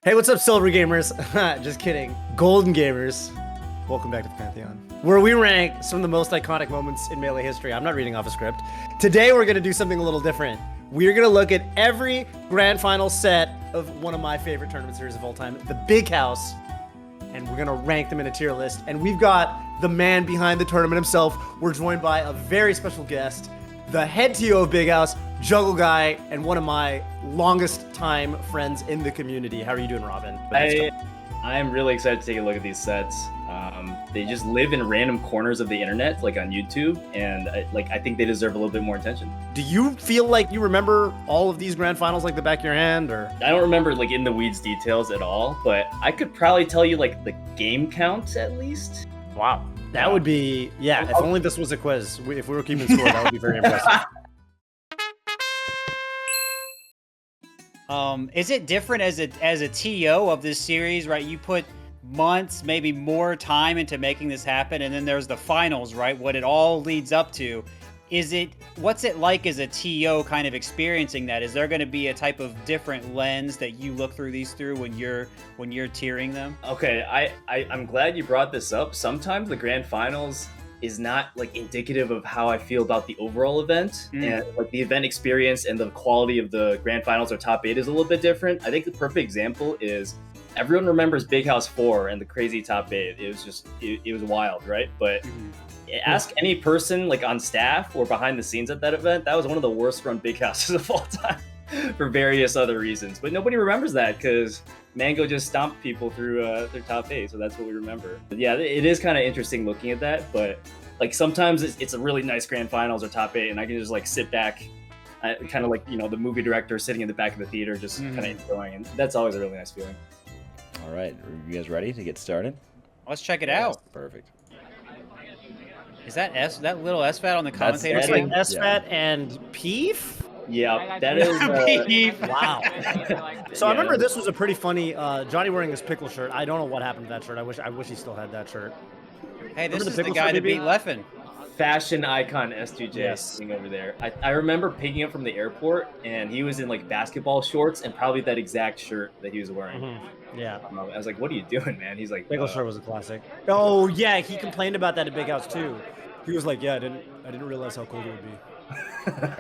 Hey, what's up, Silver Gamers? Just kidding. Golden Gamers. Welcome back to the Pantheon, where we rank some of the most iconic moments in Melee history. I'm not reading off a script. Today, we're going to do something a little different. We're going to look at every grand final set of one of my favorite tournament series of all time, the Big House, and we're going to rank them in a tier list. And we've got the man behind the tournament himself. We're joined by a very special guest, the head TO of Big House, JuggleGuy, and one of my longest time friends in the community. How are you doing, Robin? I'm really excited to take a look at these sets. They just live in random corners of the internet, like on YouTube, and I think they deserve a little bit more attention. Do you feel like you remember all of these grand finals like the back of your hand, or? I don't remember like in the weeds details at all, but I could probably tell you like the game count at least. Wow. That would be, yeah, if only this was a quiz. If we were keeping score, that would be very impressive. Is it different as a TO of this series, right? You put months, maybe more time into making this happen, and then there's the finals, right? What it all leads up to. What's it like as a TO kind of experiencing that? Is there going to be a type of different lens that you look through these through when you're tiering them? Okay, I'm glad you brought this up. Sometimes the grand finals is not like indicative of how I feel about the overall event, and like the event experience and the quality of the grand finals or top 8 is a little bit different. I think the perfect example is everyone remembers Big House 4 and the crazy top 8. It was just it was wild, right? But ask any person like on staff or behind the scenes at that event, that was one of the worst run Big Houses of all time for various other reasons. But nobody remembers that because Mango just stomped people through their top 8, so that's what we remember. But yeah, it is kind of interesting looking at that, but like sometimes it's a really nice grand finals or top 8, and I can just like sit back, kind of like, you know, the movie director sitting in the back of the theater, just kind of enjoying, and that's always a really nice feeling. All right, are you guys ready to get started? Let's check it out. Perfect. Is that little SFAT on the commentator? It's like SFAT and Peef? Yeah, that is. Wow. So I remember this was a pretty funny Johnny wearing his pickle shirt. I don't know what happened to that shirt. I wish he still had that shirt. Hey, this is the guy that beat Leffen. Fashion icon S2J sitting over there. I remember picking up from the airport, and he was in like basketball shorts and probably that exact shirt that he was wearing. Yeah. I was like, "What are you doing, man?" He's like, Pickle shirt was a classic. Oh yeah, he complained about that at Big House too. He was like, "Yeah, I didn't realize how cold it would be."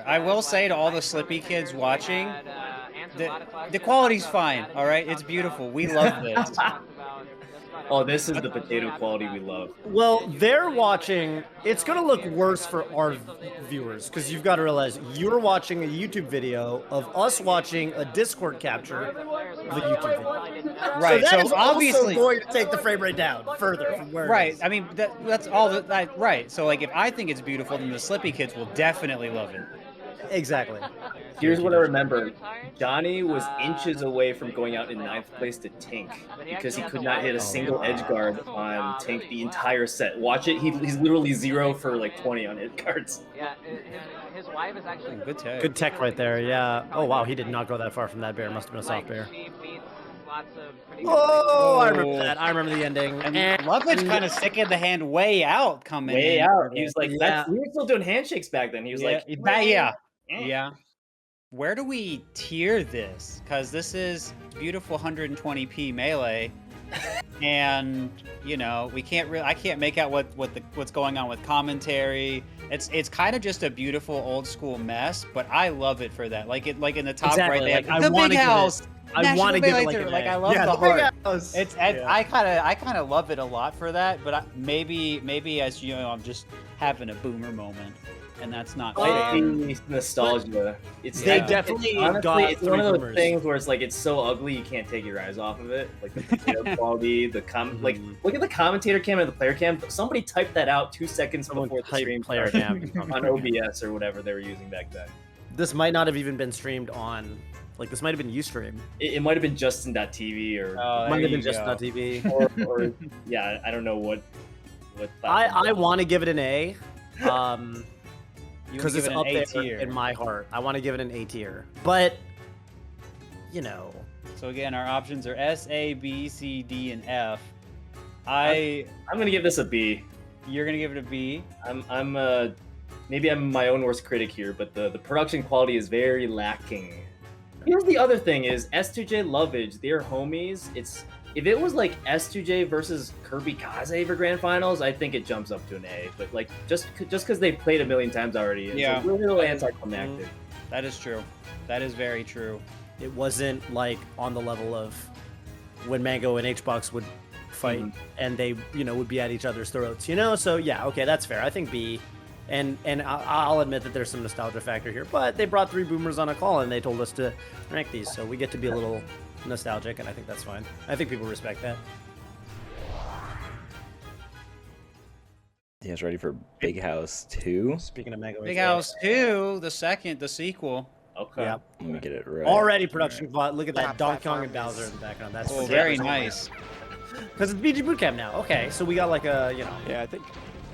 I will say to all the Slippy kids watching, the quality's fine. All right, it's beautiful. We love this. Oh, this is the potato quality we love. Well, they're watching. It's going to look worse for our viewers because you've got to realize you're watching a YouTube video of us watching a Discord capture of the YouTube video. Right. So that is obviously also going to take the frame rate down further from where it is. I mean, that's all that. Right. So like, if I think it's beautiful, then the Slippy kids will definitely love it. Exactly. Here's what I remember. Johnny was inches away from going out in 9th place to Tink because he could not hit a single edge guard on Tink the entire set. Watch it. He's literally 0 for like 20 on hit guards. Yeah, his wife is actually Good tech right there. Yeah. Oh wow, he did not go that far from that bear. Must have been a soft bear. Oh, I remember that. I remember the ending. And Lovitch kind of sticking the hand way out, coming way in. out. He was like, we were still doing handshakes back then. He was like, yeah. Where do we tier this? Because this is beautiful 120p melee, and you know I can't make out what's going on with commentary. It's kind of just a beautiful old school mess, but I love it for that. Like in the top right there, like, the Big House. I want to give it like I love the heart. House. I kind of love it a lot for that, but maybe as you know, I'm just having a boomer moment. And that's not nostalgia. They definitely got it's one of those things where it's like it's so ugly you can't take your eyes off of it. Like the potato quality, like look at the commentator cam and the player cam. Somebody typed that out 2 seconds before the stream player cam on OBS or whatever they were using back then. This might not have even been streamed on. Like this might have been Ustream. It might have been Justin.tv or might have been Justin.tv. or yeah, I don't know what. I want to give it an A. Because it's up there tier in my heart. I want to give it an A tier. But, you know. So again, our options are S, A, B, C, D, and F. I'm gonna give this a B. You're gonna give it a B. Maybe I'm my own worst critic here, but the production quality is very lacking. Here's the other thing: is S2J Lovage, they're homies. If it was like S2J versus Kirby Kaze for grand finals, I think it jumps up to an A. But like just because they played a million times already, it's Yeah. a little anticlimactic. That is true. That is very true. It wasn't like on the level of when Mango and HBox would fight and they, would be at each other's throats, So yeah, okay, that's fair. I think B. And I'll admit that there's some nostalgia factor here, but they brought 3 boomers on a call and they told us to rank these, so we get to be a little nostalgic, and I think that's fine. I think people respect that. You guys ready for Big House 2? Speaking of Mango, Big House 2, the sequel. Okay. Yeah. Let me get it right. Already production bot. Look at that Donkey Kong and Bowser in the background. That's Oh, very nice. Because it's BG Bootcamp now. Okay, so we got like a, Yeah, I think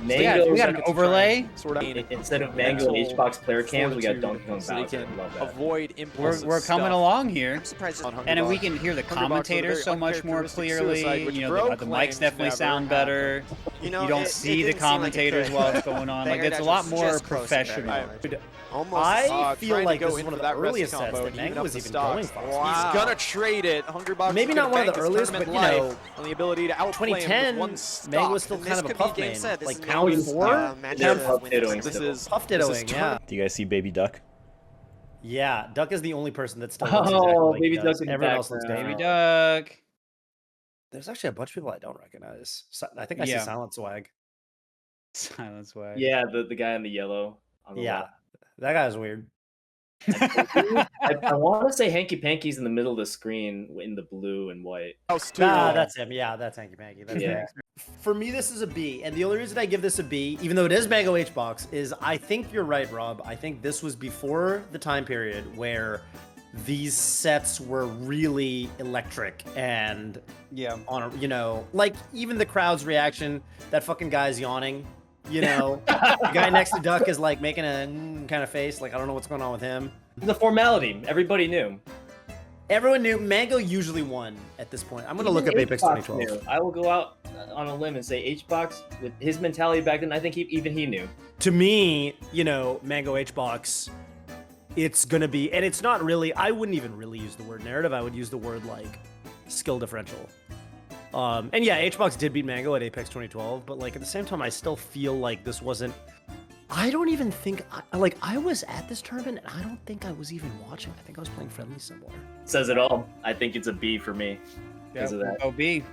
Mango, We got an overlay. sort of instead of Mango and HBox player cams, we got Donkey Kong so they Bowser. can Love that. avoid impulsive We're coming stuff. along here. I'm surprised on Hungry And then we Box. can hear the Hungry Box with a commentators very so much more uncharacteristic clearly. suicide, which The Bro mics claims definitely never sound better. You don't see the commentators while it's going on. Like, it's a lot more professional. Almost I feel trying like to this go is in one of for the that rest earliest sets combo that and even Mango up was the even stocks. going for. He's gonna trade it. Hungry Box Maybe is not gonna one of the bank his earliest, but, tournament life you know, on the ability to outplay him with 2010, one stock. Mango was still And kind this of a could be puff game main. set. This Like is Pound Mango's, 4? matchup They're with- puff dittoing This still. is Puff this is dittoing, yeah. Do you guys see Baby Duck? Yeah, Duck is the only person that still Oh, looks exactly like Baby he does. Duck in the Everyone else looks background. different. Baby Duck. There's actually a bunch of people I don't recognize. I think I see Yeah. Silent Swag. Silence way. Yeah, the guy in the yellow. On the Yeah, left. that guy's weird. I want to say Hanky Panky's in the middle of the screen in the blue and white. House too. That's him. Yeah, that's Hanky Panky. That's Yeah. For me, this is a B, and the only reason I give this a B, even though it is Mango HBox, is I think you're right, Rob. I think this was before the time period where these sets were really electric and Yeah. on a, like even the crowd's reaction, that fucking guy's yawning, the guy next to Duck is like making a kind of face, like I don't know what's going on with him. The formality, everybody knew. Everyone knew Mango usually won at this point. I'm gonna look up Even Apex HBox 2012. knew. I will go out on a limb and say HBox, with his mentality back then, I think even he knew. To me, Mango HBox, it's gonna be, and it's not really, I wouldn't even really use the word narrative. I would use the word like skill differential. And yeah, HBox did beat Mango at Apex 2012, but like at the same time, I still feel like this wasn't. I don't even think I was at this tournament, and I don't think I was even watching. I think I was playing friendly somewhere. Says it all. I think it's a B for me because of that. OB.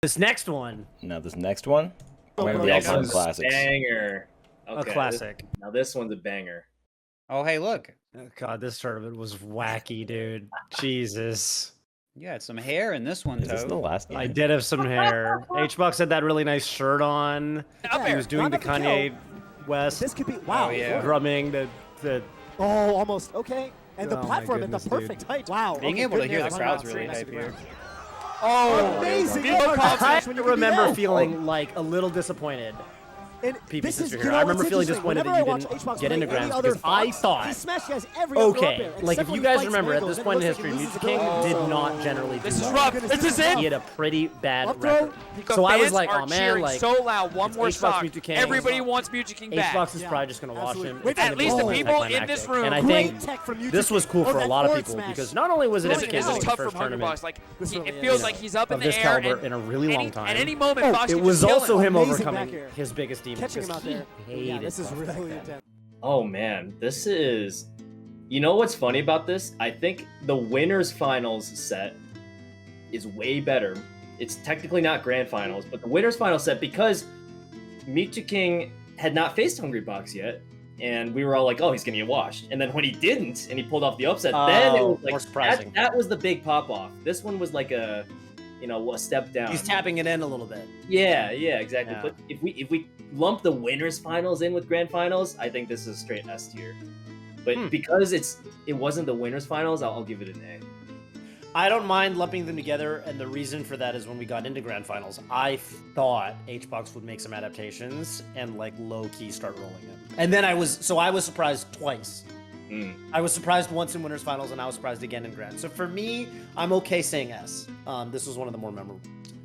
This next one, Now this next one, one of the next all-time one's classics. Banger. a Okay, classic. Now this one's a banger. Oh, hey, look. Oh, God, this tournament was wacky, dude. Jesus. You got some hair in this one, Is this the Toad. last I game? did have some hair. HBox had that really nice shirt on. He was doing the Kanye West This could be wow. Oh, yeah. drumming. The Oh, almost okay. And the Oh, my platform at the goodness, perfect height. Wow. Being okay, able to good hear the news. crowd's Very really nice hype to the here. ground. Oh, amazing! I When you can do remember that. feeling like a little disappointed. And PP this is, sister you here. know, I remember what's feeling interesting? disappointed Whenever that I you watch didn't HBox get into play any Grams other because I Fox, thought, he smash guys every other okay, player, like except if when you he guys fights remember, at Mango, this then it point in looks like history, he Mewtwo loses King ability. did not generally do This is well. rough. Goodness, This is it. He had a pretty bad Up throw. record. The So I was fans like, are oh man, cheering like so loud. One it's more HBox stock. Mewtwo King. Everybody wants Mewtwo King back. HBox is Yeah, probably just going to wash absolutely. him. Wait, It's gonna at be least the more people in anticlimactic. this room- And I Great think tech from Mewtwo this was King. cool Oh, for a that lot of forward people smash. because not only was it This a is- kid this This is is winning his tough first from Hungry tournament Box. Like This really it is. feels like he's up in of the this air caliber and in a really long any, time. at any moment Fox It can was just kill also him Amazing overcoming back air. his biggest demon Catching because him out he there. hated Yeah, this is Buff back really then. intense. Oh man, this is. You know what's funny about this? I think the winners finals set is way better. It's technically not grand finals, but the winners finals set, because Mewtwo King had not faced Hungry Box yet, and we were all like, "Oh, he's gonna get washed." And then when he didn't, and he pulled off the upset, then it Oh, was like more surprising. That was the big pop off. This one was like a step down. He's tapping it in a little bit. Yeah, exactly. Yeah. But if we lump the winners finals in with grand finals, I think this is straight S tier. But because it wasn't the winners finals, I'll give it an A. I don't mind lumping them together, and the reason for that is when we got into grand finals, I thought HBox would make some adaptations and like low key start rolling him. And then I was surprised twice. I was surprised once in winners finals, and I was surprised again in grand. So for me, I'm okay saying S. This was one of the more memorable.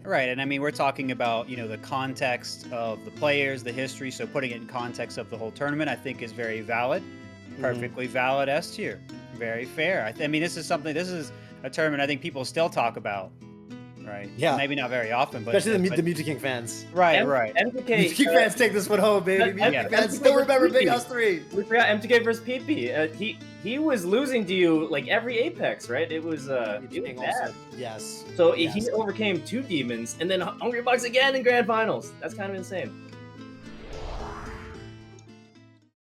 Right, and I mean, we're talking about, the context of the players, the history, so putting it in context of the whole tournament, I think is very valid. Perfectly valid S tier. Very fair. I mean, this is a tournament I think people still talk about, right? Yeah. Maybe not very often, but... Especially the Mewtwo King fans. Right. MTK, Mewtwo King fans take this one home, baby. Mewtwo King fans still remember Big House 3. We forgot MTK versus PP. He was losing to you like every Apex, right? It was bad. Also, yes. So he overcame 2 demons and then Hungry Bucks again in grand finals. That's kind of insane.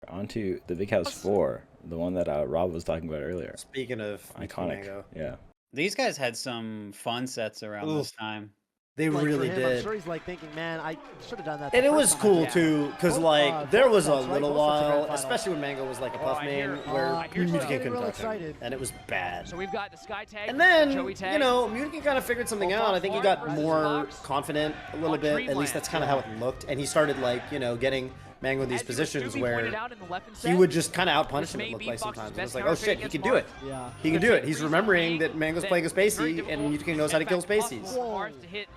On to the Big House 4, the one that Rob was talking about earlier. Speaking of Iconic. Mango, Yeah. These guys had some fun sets around this time. they Like, really for him, I'm did. sure he's like thinking, man, I should have done that. And the it first was time I cool did it." too, because Both, like there was a both sets, right? little Both sets are grand while, finals. especially when Mango was like a Oh, puff I main, hear- where I hear Mewtwo Joe. King couldn't Real touch him, excited. and it was bad. So we've got the Sky tag, And then, Joey tag. Mewtwo King kind of figured something out. I think he got versus more Fox confident a little on bit. At Dreamland. least that's kind of how it looked. And he started like, getting Mango in these As positions Yurasubi where pointed out in the Leffen he set, would just kind of outpunish this him, may it looked be like Fox's sometimes. It was best like, oh shit, he counterpick can do it. against Yeah. He can do it. He's remembering that Mango's playing a Spacey, and Mewtwo King knows how to kill Spaceys.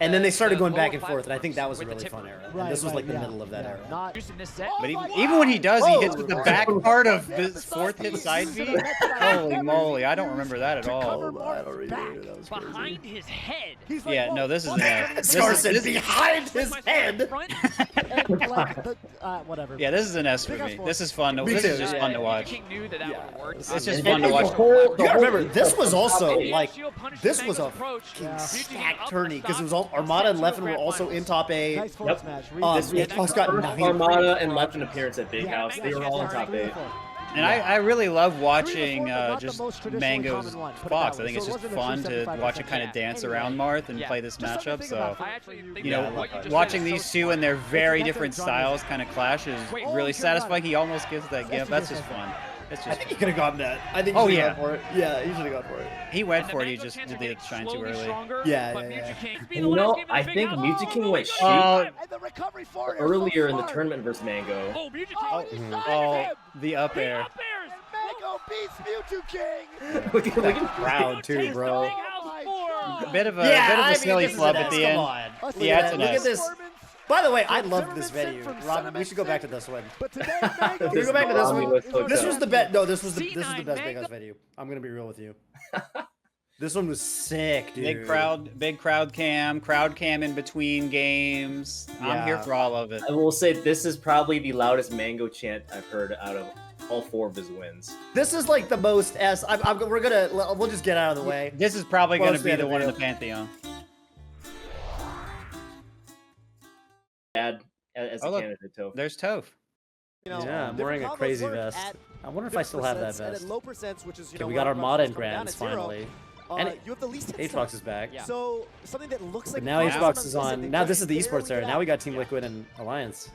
And then they started going back and forth, and I think that was a really fun era. And this was like the middle of that era. Not in this set. But even when he does, he hits with the back part of this 4th hit side B. Holy moly, I don't remember that at all. Behind his head. He's like, Yeah, whoa, no, this is what? an Scar said behind his head. And, like, whatever. Yeah, this is an S for me. This is fun. Me This too, is just yeah, fun to yeah. watch. King knew that that would work. It's just And fun to the watch. whole- you gotta remember, this was also Yeah, like, Shield punishes this Mango's was a approach. fucking Yeah. stacked tourney because it was all Armada and Leffen were also in top 8. Nice forward smash. It also got 9. Armada and left an appearance at Big Yeah, House. They were all in top 8. And I really love watching not the just most traditionally Mango's common one, put it Fox. that I way. think it's So it just wasn't a fun true to 75% watch it kind of dance around Marth and play this Just something matchup. to think So, about. I actually think you know, that what you just watching said is these so two smart. and their very That's different what John styles kind of clash is Wait, really oh, satisfying. He almost gives that gift. That's just fun. It's I just think he could have gotten that. I think Oh, he yeah. should've gone for it. Yeah, he should have gone for it. he went And for it. the He Mango just chance did are the getting shine too slowly early. stronger, Yeah, but yeah, Mewtwo King being the You one know, that's giving the I big think house- Mewtwo King Oh, went Sheik. Sheik And the recovery for it is so earlier in the smart. tournament versus Mango. Oh, Mewtwo King. Oh, he's Mhm. saving Oh, him. the up air. Up airs. Mango beats Mewtwo King. Look at That crowd too, Takes the bro. big house four. A bit of a I mean, silly this is flub an at S, the come end. on. Look Yeah, at it's an Look at S. this. By the way, I From loved this Cinnamon venue. Sin, Rob, we should go back to this one. But today, Mango Can we go back to this Romney one? was so This tough. was the best. No, this was the best C9 Big House venue. I'm gonna be real with you. This one was sick, dude. Big crowd cam in between games. I'm here Yeah. for all of it. I will say this is probably the loudest Mango chant I've heard out of all 4 of his wins. This is like the most S. We'll just get out of the way. This is probably going to Close be to the the one in the video. Pantheon. Bad as a Oh, look. candidate, too. There's Toph. Yeah, I'm different wearing a combos crazy work vest. at I wonder if I still have that different percents, vest. and at low percents, which is, Okay, we where got Armada in coming down Grands at zero, finally. And you have the least hit H-Box stun. is back. Yeah. So something that looks like But now a H-Box combos is on on. something Now just this is the barely esports era. get Now we out. got Team Liquid and Alliance.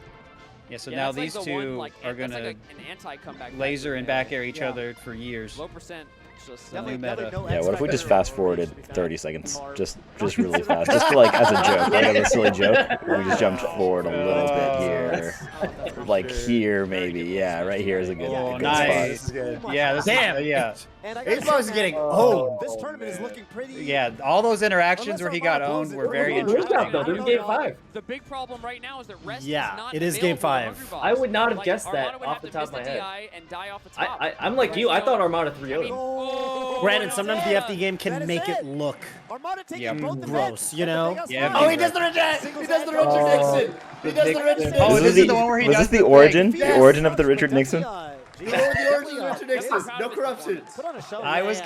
Yeah, so Yeah, now that's like these the two one, like, are that's going like to an anti-comeback laser and back air each Yeah. other for years. Low percent. Just Definitely like, meta. no Yeah, what if we just X-Factor fast or forwarded anything. 30 seconds? Just really fast. Just like as a joke, like as a silly joke. We just jumped forward a little bit here. Like here, maybe. Yeah, right here is a good, Oh, good nice. spot. good. Yeah, this Damn. is, yeah. And I gotta H-Box say, is getting man, owned. This tournament is man. looking pretty. Yeah, all those interactions where he got owned were very Good interesting. job, though. This is game 5. The big problem right now is that rest Yeah, is not it is game available 5. on Hungry Box. I would not have Like, guessed that Armada would off have the to top of miss my the head. DI and die off the top. I'm like you. I thought Armada 3 0'd him. Oh, Granted, sometimes the FD game That can is make it it. look Armada taking Yeah. both the gross, vets you at the know? Big House Yeah, Live. Oh, he does the Richard! He does the Richard Nixon! He does the Richard Oh, Nixon! this is the one where he was does this the the origin? Thing. The origin of the Richard Nixon? The origin of Richard Nixon. No corruption. Put on a show. I was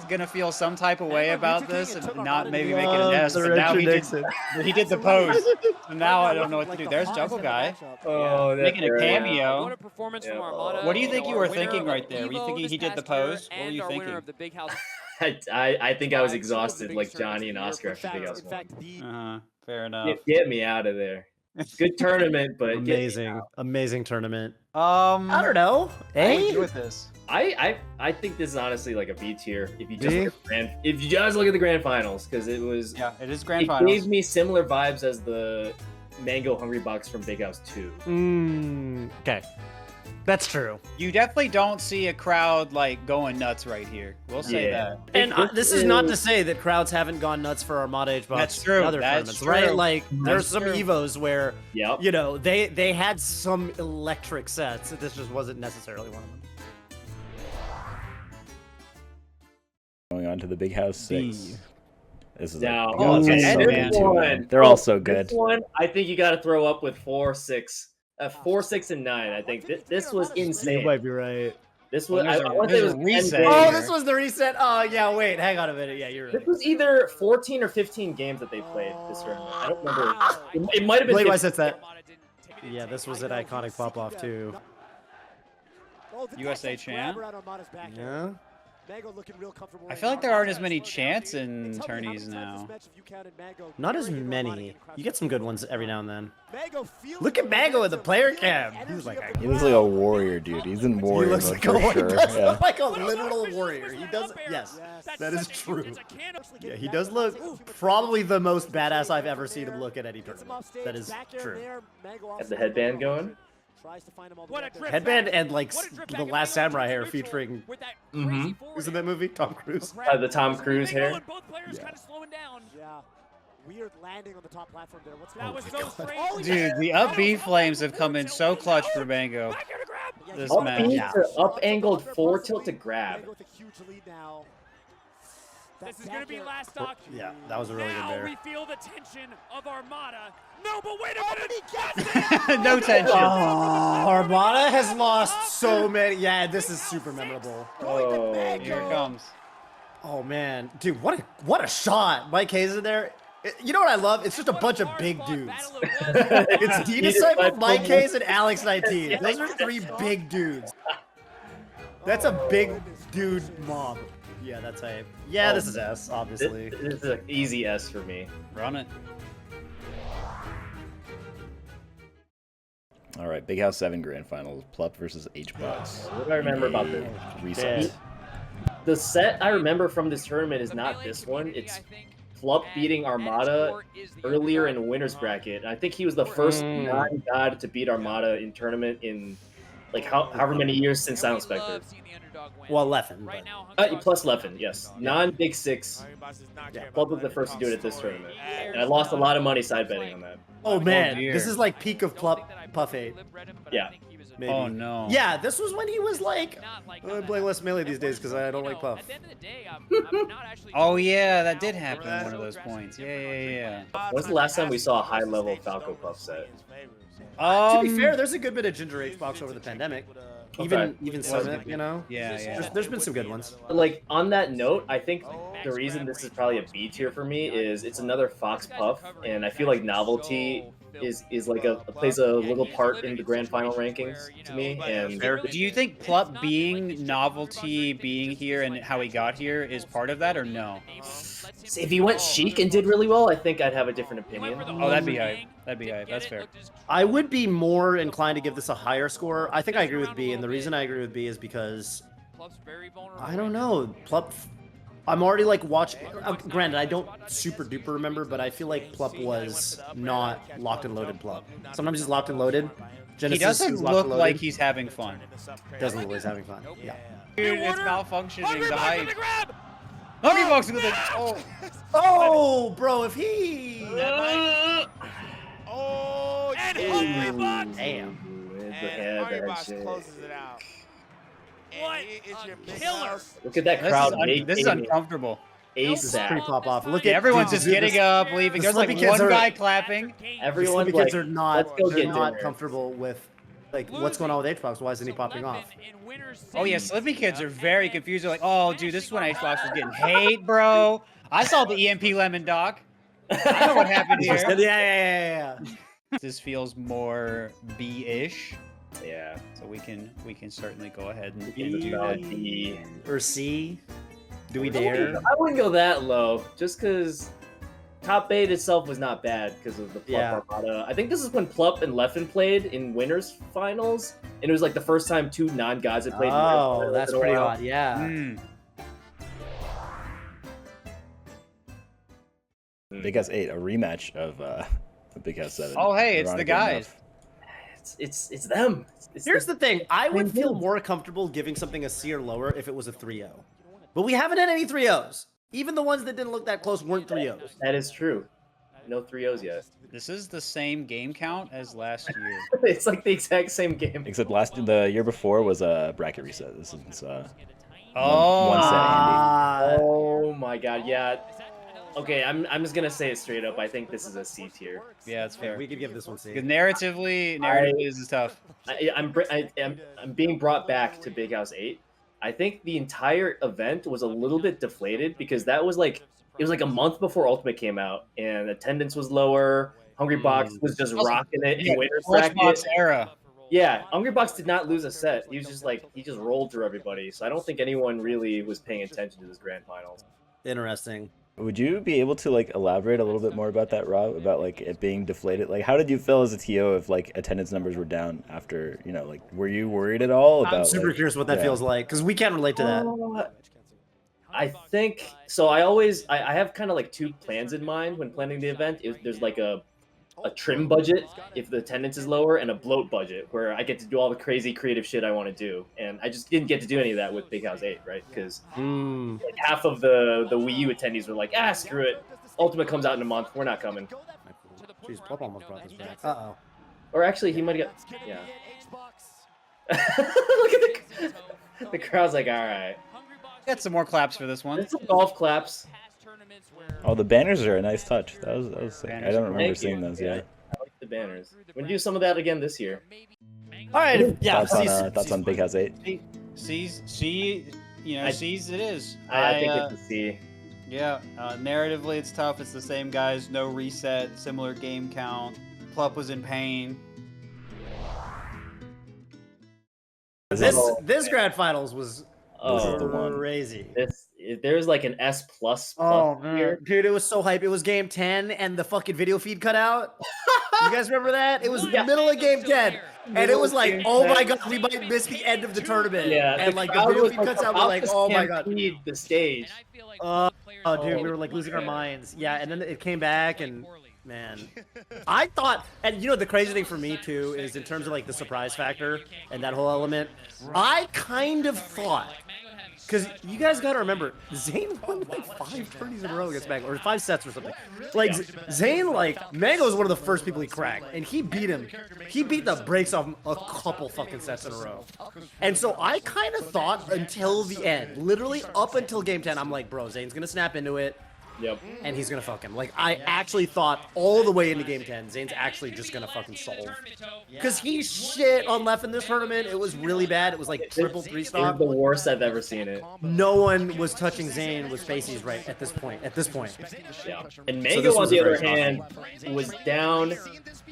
gonna feel some type of way about this and not maybe make it an S, the but now he Richard did. He did the pose. So now I don't know what to do. There's JuggleGuy Oh, that's making a right. cameo. What a performance Yeah. from Armada. What do you think you were Our winner thinking of right there? Were you Evo thinking this he did the past year pose? What were and you our winner thinking? of the Big House. I think I was Two of the exhausted big like tournaments Johnny of and the year Oscar for after Big House In 1. fact, the Fair enough. Get me out of there. Good tournament, but get me Amazing, out. amazing tournament. I don't know. How would you do with this? I think this is honestly like a B tier if you just B? look if you just look at the grand finals because it was Yeah, it is grand it finals. gave me similar vibes as the Mango Hungry Box from Big House 2. Okay. That's true. You definitely don't see a crowd like going nuts right here. We'll say Yeah. that. And this is not to say that crowds haven't gone nuts for Armada HBox That's true, in other that's tournaments, right? true. Like, there's some true. Evos where, Yep. you know, they had some electric sets. This just wasn't necessarily one of them. Going on to the Big House 6. This is Now, like, oh, okay, it's so this good too, one- man. They're all so This good. one, I think you got to throw up with 4, 6, and 9. I think this was You insane. might be right. This was. Well, I want to say it was 10 reset. games. Oh, this was the reset. Oh, yeah, wait. Hang on a minute. Yeah, you're right. This was either 14 or 15 games that they played this tournament. I don't remember. It might have been. Blade 15. Wise hits that. Yeah, this was an iconic pop-off, too. USA champ. Yeah. I feel like there aren't as many chants in tourneys now. Not as many. You get some good ones every now and then. Look at Mago in the player cam. He was like, He looks like a warrior, dude. He's in he warrior looks mode like for a, sure. he does Yeah. look like a literal warrior. He does. Yes, that is true. Yeah, he does look probably the most badass I've ever seen him look at any tournament. That is true. Got the headband going. Headband and like the Last Samurai hair featuring who's in that movie? Tom Cruise. The Tom Cruise hair. Weird landing on the top platform there. What's That was so strange. Dude, the up B flames have come in so clutch for Mango this Up match. B to up angled 4 tilt to grab. with a huge lead now. This is going to be last stock. Yeah, that was a really good Now bear. we feel the tension of Armada. No, but wait a minute. No tension. Oh, Armada has lost so many. Yeah, this is super memorable. Oh, Here it comes. Oh man, dude, what a shot! Mike Hayes in there. You know what I love? It's just a bunch of big dudes. It's D Disciple, Mike Hayes, and Alex 19. Those are 3 big dudes. That's a big dude mob. Yeah, that's hype. Yeah, this is S, obviously. This is an easy S for me. Run it. All right, Big House 7 Grand Finals. Plup versus HBox. What do I remember about this? Reset. The set I remember from this tournament is not this one. It's Flup beating Armada earlier in winner's bracket. I think he was the first non-god to beat Armada in tournament in like however many years since Silent Spectre. Well, Leffen. But... Plus Leffen, yes. Non-Big Six. Flup was the first to do it at this tournament. And I lost a lot of money side betting on that. Oh man, dear. this is like peak of Puff 8. Yeah. Maybe. Oh no. Yeah, this was when he was like, I play less melee these days because I don't like Puff. Oh yeah, that did happen at one of those points. Yeah. When's the last time we saw a high-level Falco Puff set? To be fair, there's a good bit of Ginger H-Box over the pandemic. Okay. Even Summit, you know? Yeah. There's been some good ones. Like, on that note, I think the reason this is probably a B tier for me is it's another Fox Puff, and I feel like novelty is like plays a little part in the grand final rankings to me. And Do you think Plup being novelty, being here, and how he got here is part of that, or no? if he went Sheik and did really well, I think I'd have a different opinion. Oh, that'd be hype. That's fair. I would be more inclined to give this a higher score. I think I agree with B, and the reason I agree with B is because I don't know. Plup, I'm already like watching. Granted, I don't super duper remember, but I feel like Plup was not locked and loaded Plup. Sometimes he's locked and loaded. Genesis, He doesn't he's locked look and like loaded. he's having fun. Doesn't look like he's having fun. Yeah. Dude, it's malfunctioning. The hype. Hungry Box with it. Oh. Oh, bro, if he. Oh, And Hungry Box. Damn. and Hungry Box closes it out. What Is your a killer. Look at that This crowd. is uncomfortable. This is pretty ASAP. pop off. Look Yeah, at everyone's dude, just dude, getting this- up, leaving. the There's like Slippy kids one are- guy clapping. Everyone's The like, kids are not. let's go They're get not dinner. comfortable with like what's going on with Xbox. Why isn't he popping off? Oh yeah, Slippy kids are very confused. They're like, oh dude, this is when Xbox was getting hate, bro. I saw the EMP Lemon doc. I know what happened here. Yeah. This feels more B-ish, Yeah. so we can certainly go ahead and It's do about that. the- Or C? Do we dare? I wouldn't go that low, just because Top 8 itself was not bad because of the Plup Yeah. Armada. I think this is when Plup and Leffen played in winners finals, and it was like the first time 2 non-gods had played in winners Oh, finals that's in a pretty while. odd. Yeah. Mm. Big House 8, a rematch of Big House 7. Oh hey, it's the Ironically guys. enough. it's them. Here's the thing. I would feel more comfortable giving something a C or lower if it was a 3-0. But we haven't had any 3-0s. Even the ones that didn't look that close weren't 3-0s. That is true. No 3-0s yet. This is the same game count as last year. It's like the exact same game. Except the year before was a bracket reset. This is one set, Andy. Oh my god, yeah. Okay, I'm just gonna say it straight up. I think this is a C tier. Yeah, it's fair. We could give this one C. Because narratively, this is tough. I'm being brought back to Big House 8. I think the entire event was a little bit deflated because that was like it was like a month before Ultimate came out and attendance was lower. Hungry Box was just rocking it in Winners Bracket era. Yeah, Hungry Box did not lose a set. He was just like he just rolled through everybody. So I don't think anyone really was paying attention to this grand finals. Interesting. Would you be able to like elaborate a little bit more about that, Rob? About like it being deflated? Like, how did you feel as a TO if like attendance numbers were down after? You know, like were you worried at all about? I'm super like, curious what that feels like because we can't relate to that. I think so. I have kind of like two plans in mind when planning the event. There's like a trim budget if the attendance is lower and a bloat budget where I get to do all the crazy creative shit I want to do. And I just didn't get to do any of that with Big House 8, right? Because like half of the Wii U attendees were like, screw it. Ultimate comes out in a month. We're not coming. Jeez, Plop almost brought this back. Uh-oh. Or actually, he might have got... Yeah. Look at the crowd's like, all right. Got some more claps for this one. It's some golf claps. Oh, the banners are a nice touch. That was sick. I don't remember Thank seeing you. those. Yeah. I like the banners. We're gonna do some of that again this year. All right. Yeah. Thoughts on Big House 8? C's it is. I think it's a C. Yeah, narratively it's tough. It's the same guys, no reset, similar game count. Plup was in pain. This grand finals was the one. crazy. There's like an S++ here. Dude, it was so hype. It was game 10 and the fucking video feed cut out. You guys remember that? It was the middle of game 10. And it was like, oh my god, we might miss the end of the tournament. Yeah, and like the video feed cuts out, we're like, oh my god. The stage. Oh, dude, we were like losing our minds. Yeah, and then it came back and man. I thought, and you know the crazy thing for me too is in terms of like the surprise factor and that whole element, I kind of thought, because you guys got to remember, Zane won like 5 tourneys in a row against Mango, or 5 sets or something. Like, Zane, like, Mango was one of the first people he cracked, and he beat him. He beat the brakes off him a couple fucking sets in a row. And so I kind of thought until the end, literally up until game 10, I'm like, bro, Zane's going to snap into it. Yep. And he's gonna fuck him. Like, I actually thought all the way into game 10, Zane's actually just gonna fucking solve. Because he shit on left in this tournament. It was really bad. It was like triple 3-stock. It's the worst I've ever seen it. No one was touching Zane with spacies right at this point. Yeah. And Mango, on the other hand, was down.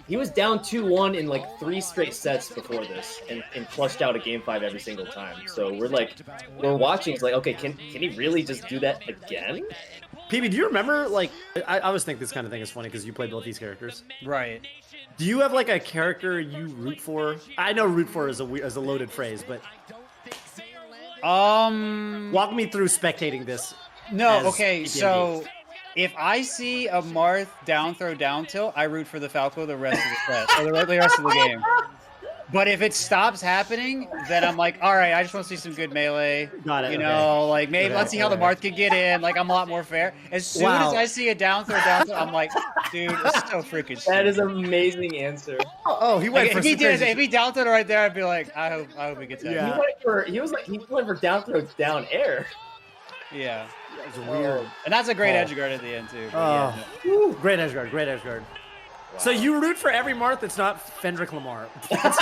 He was down 2-1 in like 3 straight sets before this, and flushed out a game 5 every single time. So we're watching. It's like, okay, can he really just do that again? PB, do you remember, like, I always think this kind of thing is funny because you play both these characters. Right. Do you have, like, a character you root for? I know root for is a loaded phrase, but... Walk me through spectating this. No, okay, so if I see a Marth down tilt, I root for the Falco the rest of the set, or the rest of the game. But if it stops happening, then I'm like, all right, I just want to see some good melee. Got it. You know, like maybe let's see how the Marth can get in. Like I'm a lot more fair. As soon as I see a down throw, I'm like, dude, it's so freaking. That is an amazing answer. Oh, he went for. If he down throw right there, I'd be like, I hope he gets that. Yeah. He went for down throw down air. Yeah. That was weird. And that's a great edge guard at the end too. Great edge guard. Wow. So you root for every Marth that's not Fendrick Lamar. That's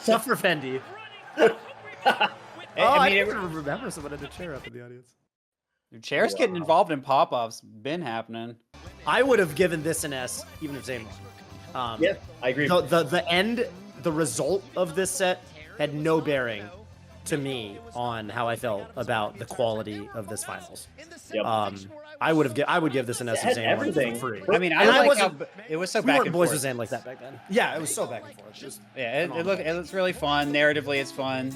tough for Fendi. I didn't even remember someone had a chair up in the audience. Your chair's getting involved in pop-offs. Been happening. I would have given this an S, even if Zane won. Yeah, I agree. The result of this set had no bearing to me on how I felt about the quality of this finals. Yep. I would give this an S if Zane won for free. I mean, I like how it was so back and forth. We weren't boys with Zane like that back then. Yeah, it was so back and forth. It looks really fun. Narratively, it's fun.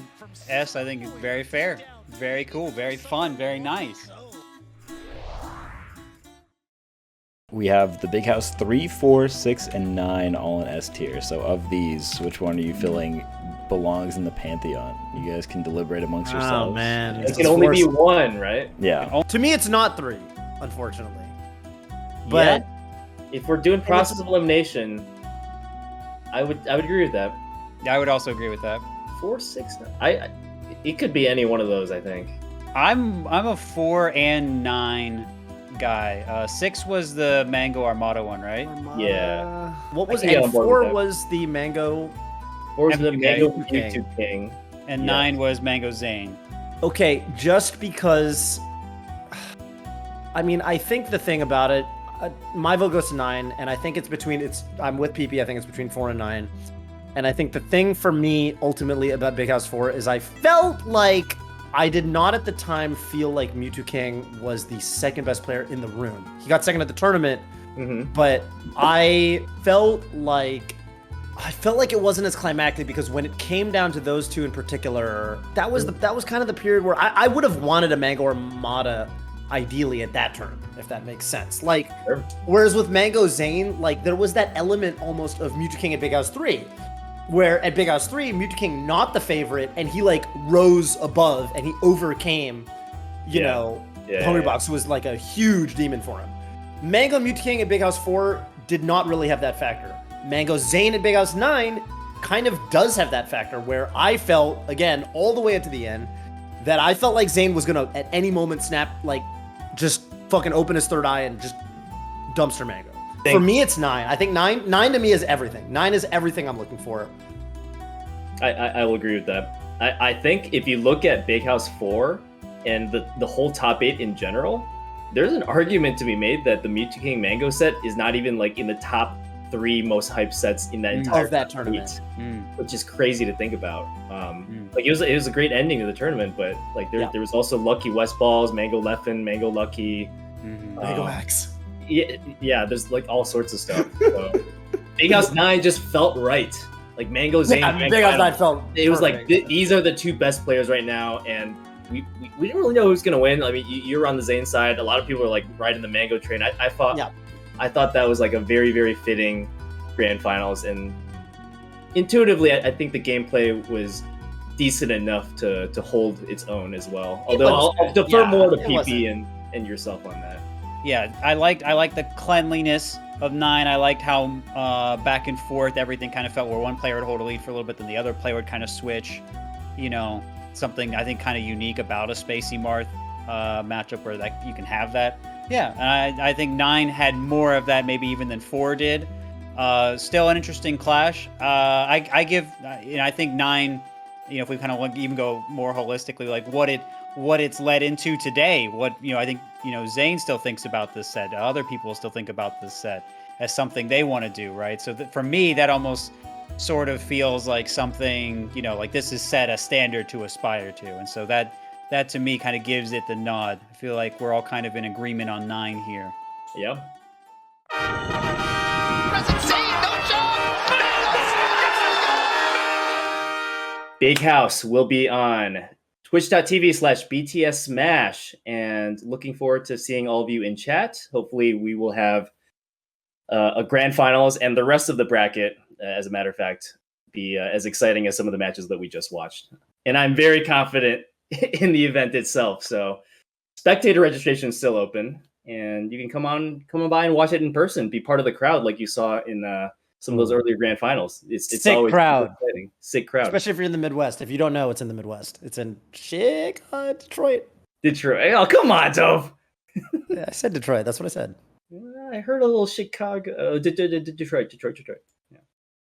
S, I think, is very fair, very cool, very fun, very nice. We have the Big House 3, 4, 6, and 9 all in S tier. So of these, which one are you feeling belongs in the Pantheon? You guys can deliberate amongst yourselves. Oh man, It can only be one, right? Yeah. To me, it's not 3, unfortunately. But if we're doing process of elimination, I would agree with that. Yeah, I would also agree with that. 4, 6, 9. It could be any one of those. I think. I'm a 4 and 9 guy. 6 was the Mango Armada one, right? Yeah. What was I can get and on board 4 with that. was the Mango. 4 was the MQ Mango King. YouTube King. And Yeah. 9 was Mango Zane. Okay, just because. I mean, I think the thing about it, my vote goes to 9, and I think it's between. I'm with PP. I think it's between 4 and 9, and I think the thing for me ultimately about Big House 4 is I felt like I did not at the time feel like Mewtwo King was the second best player in the room. He got second at the tournament, but I felt like it wasn't as climactic because when it came down to those two in particular, that was kind of the period where I would have wanted a Mango Armada ideally at that tournament, if that makes sense. Like, whereas with Mango Zane, like there was that element almost of Mewtwo King at Big House 3, where at Big House 3, Mewtwo King not the favorite, and he like rose above and he overcame, you know, Hungrybox, who was like a huge demon for him. Mango Mewtwo King at Big House 4 did not really have that factor. Mango Zane at Big House 9 kind of does have that factor, where I felt, again, all the way up to the end, that I felt like Zane was gonna at any moment snap, like, just fucking open his third eye and just dumpster Mango. For me, it's 9. I think 9 to me is everything. 9 is everything I'm looking for. I will agree with that. I think if you look at Big House 4 and the whole top 8 in general, there's an argument to be made that the Mewtwo King Mango set is not even like in the top 3 most hyped sets in that entire of that tournament, which is crazy to think about. Like it was a great ending to the tournament, but like there was also Lucky West Balls, Mango Leffen, Mango Lucky, Mango X. Yeah, there's like all sorts of stuff. So, Big House 9 just felt right. Like Mango Zane, Big House 9 felt it was perfect. like these are the two best players right now, and we didn't really know who's gonna win. I mean, you're on the Zane side. A lot of people are like riding the Mango train. I thought that was like a very, very fitting grand finals, and intuitively, I think the gameplay was decent enough to hold its own as well. Although I'll defer more to PP and yourself on that. Yeah, I liked the cleanliness of 9. I liked how back and forth everything kind of felt, where one player would hold a lead for a little bit, then the other player would kind of switch. You know, something I think kind of unique about a Spacey Marth matchup where that you can have that. Yeah, and I think 9 had more of that maybe even than 4 did. Still an interesting clash. I give, I think 9. If we kind of even go more holistically, like what it's led into today. I think Zane still thinks about this set. Other people still think about this set as something they want to do, right? So for me, that almost sort of feels like something, like this is set a standard to aspire to, and so that to me kind of gives it the nod. I feel like we're all kind of in agreement on 9 here. Yeah. Big House will be on twitch.tv/BTS Smash, and looking forward to seeing all of you in chat. Hopefully we will have a grand finals and the rest of the bracket, as a matter of fact, be as exciting as some of the matches that we just watched. And I'm very confident in the event itself. So spectator registration is still open, and you can come on by and watch it in person, be part of the crowd like you saw in some of those earlier grand finals. It's Sick always crowd. exciting. Sick crowd. Especially if you're in the Midwest. If you don't know, it's in the Midwest. It's in Detroit. Detroit. Oh, come on, Toph. Yeah, I said Detroit. That's what I said. I heard a little Chicago. Detroit.